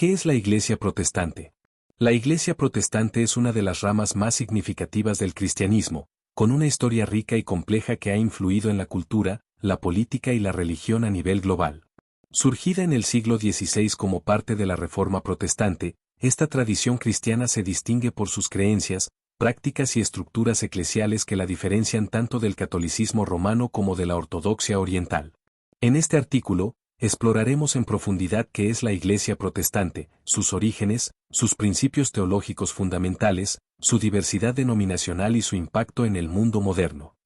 ¿Qué es la Iglesia protestante? La Iglesia protestante es una de las ramas más significativas del cristianismo, con una historia rica y compleja que ha influido en la cultura, la política y la religión a nivel global. Surgida en el siglo XVI como parte de la Reforma protestante, esta tradición cristiana se distingue por sus creencias, prácticas y estructuras eclesiales que la diferencian tanto del catolicismo romano como de la ortodoxia oriental. En este artículo, exploraremos en profundidad qué es la Iglesia protestante, sus orígenes, sus principios teológicos fundamentales, su diversidad denominacional y su impacto en el mundo moderno.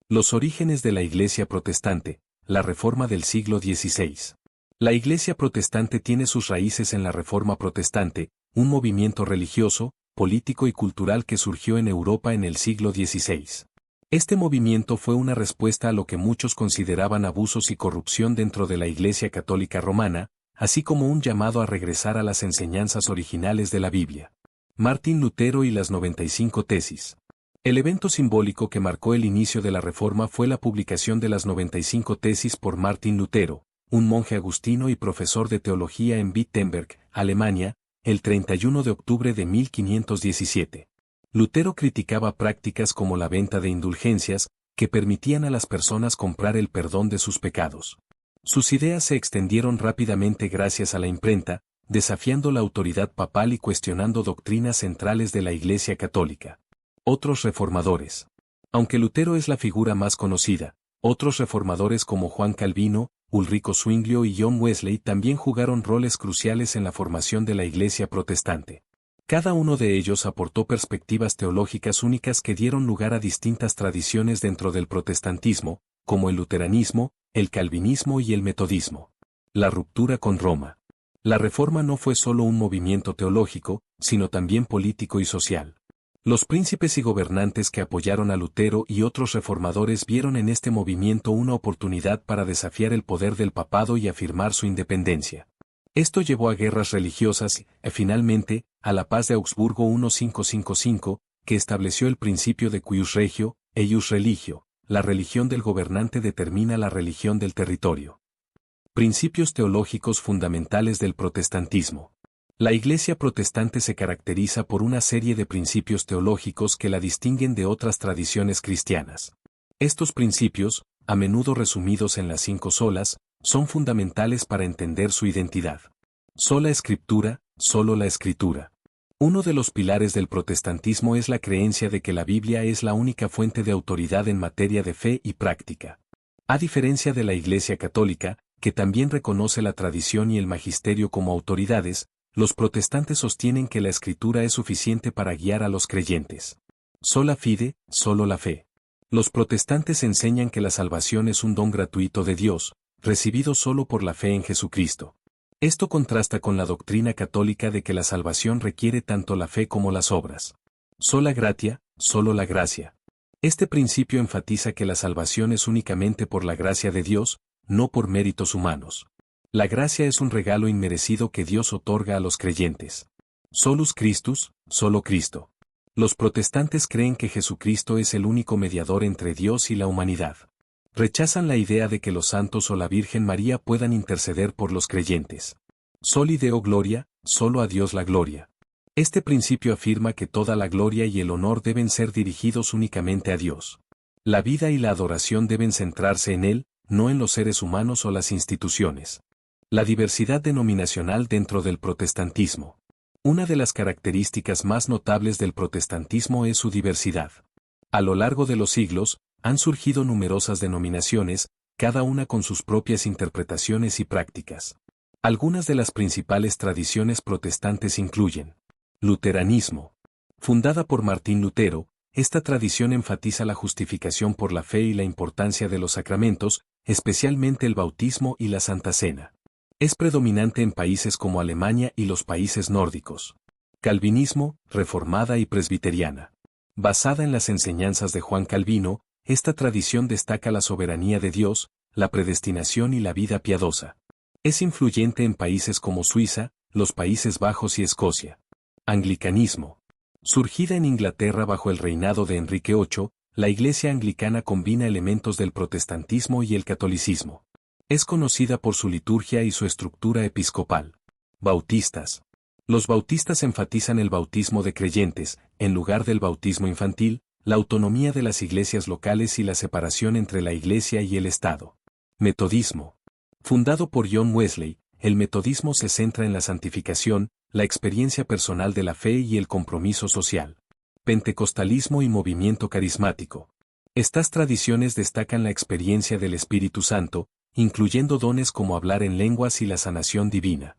Los orígenes de la Iglesia protestante, la Reforma del siglo XVI. La Iglesia protestante tiene sus raíces en la Reforma protestante, un movimiento religioso, político y cultural que surgió en Europa en el siglo XVI. Este movimiento fue una respuesta a lo que muchos consideraban abusos y corrupción dentro de la Iglesia Católica Romana, así como un llamado a regresar a las enseñanzas originales de la Biblia. Martín Lutero y las 95 tesis. El evento simbólico que marcó el inicio de la Reforma fue la publicación de las 95 tesis por Martín Lutero, un monje agustino y profesor de teología en Wittenberg, Alemania, el 31 de octubre de 1517. Lutero criticaba prácticas como la venta de indulgencias, que permitían a las personas comprar el perdón de sus pecados. Sus ideas se extendieron rápidamente gracias a la imprenta, desafiando la autoridad papal y cuestionando doctrinas centrales de la Iglesia Católica. Otros reformadores. Aunque Lutero es la figura más conocida, otros reformadores como Juan Calvino, Ulrico Zwinglio y John Wesley también jugaron roles cruciales en la formación de la Iglesia protestante. Cada uno de ellos aportó perspectivas teológicas únicas que dieron lugar a distintas tradiciones dentro del protestantismo, como el luteranismo, el calvinismo y el metodismo. La ruptura con Roma. La Reforma no fue solo un movimiento teológico, sino también político y social. Los príncipes y gobernantes que apoyaron a Lutero y otros reformadores vieron en este movimiento una oportunidad para desafiar el poder del papado y afirmar su independencia. Esto llevó a guerras religiosas y, finalmente, a la Paz de Augsburgo 1555, que estableció el principio de cuius regio, eius religio, la religión del gobernante determina la religión del territorio. Principios teológicos fundamentales del protestantismo. La Iglesia protestante se caracteriza por una serie de principios teológicos que la distinguen de otras tradiciones cristianas. Estos principios, a menudo resumidos en las 5 solas, son fundamentales para entender su identidad. Sola Escritura, solo la Escritura. Uno de los pilares del protestantismo es la creencia de que la Biblia es la única fuente de autoridad en materia de fe y práctica. A diferencia de la Iglesia Católica, que también reconoce la tradición y el magisterio como autoridades, los protestantes sostienen que la Escritura es suficiente para guiar a los creyentes. Sola fide, solo la fe. Los protestantes enseñan que la salvación es un don gratuito de Dios, recibido solo por la fe en Jesucristo. Esto contrasta con la doctrina católica de que la salvación requiere tanto la fe como las obras. Sola gratia, solo la gracia. Este principio enfatiza que la salvación es únicamente por la gracia de Dios, no por méritos humanos. La gracia es un regalo inmerecido que Dios otorga a los creyentes. Solus Christus, solo Cristo. Los protestantes creen que Jesucristo es el único mediador entre Dios y la humanidad. Rechazan la idea de que los santos o la Virgen María puedan interceder por los creyentes. Soli Deo Gloria, solo a Dios la gloria. Este principio afirma que toda la gloria y el honor deben ser dirigidos únicamente a Dios. La vida y la adoración deben centrarse en Él, no en los seres humanos o las instituciones. La diversidad denominacional dentro del protestantismo. Una de las características más notables del protestantismo es su diversidad. A lo largo de los siglos, han surgido numerosas denominaciones, cada una con sus propias interpretaciones y prácticas. Algunas de las principales tradiciones protestantes incluyen: luteranismo. Fundada por Martín Lutero, esta tradición enfatiza la justificación por la fe y la importancia de los sacramentos, especialmente el bautismo y la Santa Cena. Es predominante en países como Alemania y los países nórdicos. Calvinismo, reformada y presbiteriana. Basada en las enseñanzas de Juan Calvino, esta tradición destaca la soberanía de Dios, la predestinación y la vida piadosa. Es influyente en países como Suiza, los Países Bajos y Escocia. Anglicanismo. Surgida en Inglaterra bajo el reinado de Enrique VIII, la Iglesia anglicana combina elementos del protestantismo y el catolicismo. Es conocida por su liturgia y su estructura episcopal. Bautistas. Los bautistas enfatizan el bautismo de creyentes, en lugar del bautismo infantil, la autonomía de las iglesias locales y la separación entre la iglesia y el Estado. Metodismo. Fundado por John Wesley, el metodismo se centra en la santificación, la experiencia personal de la fe y el compromiso social. Pentecostalismo y movimiento carismático. Estas tradiciones destacan la experiencia del Espíritu Santo, incluyendo dones como hablar en lenguas y la sanación divina.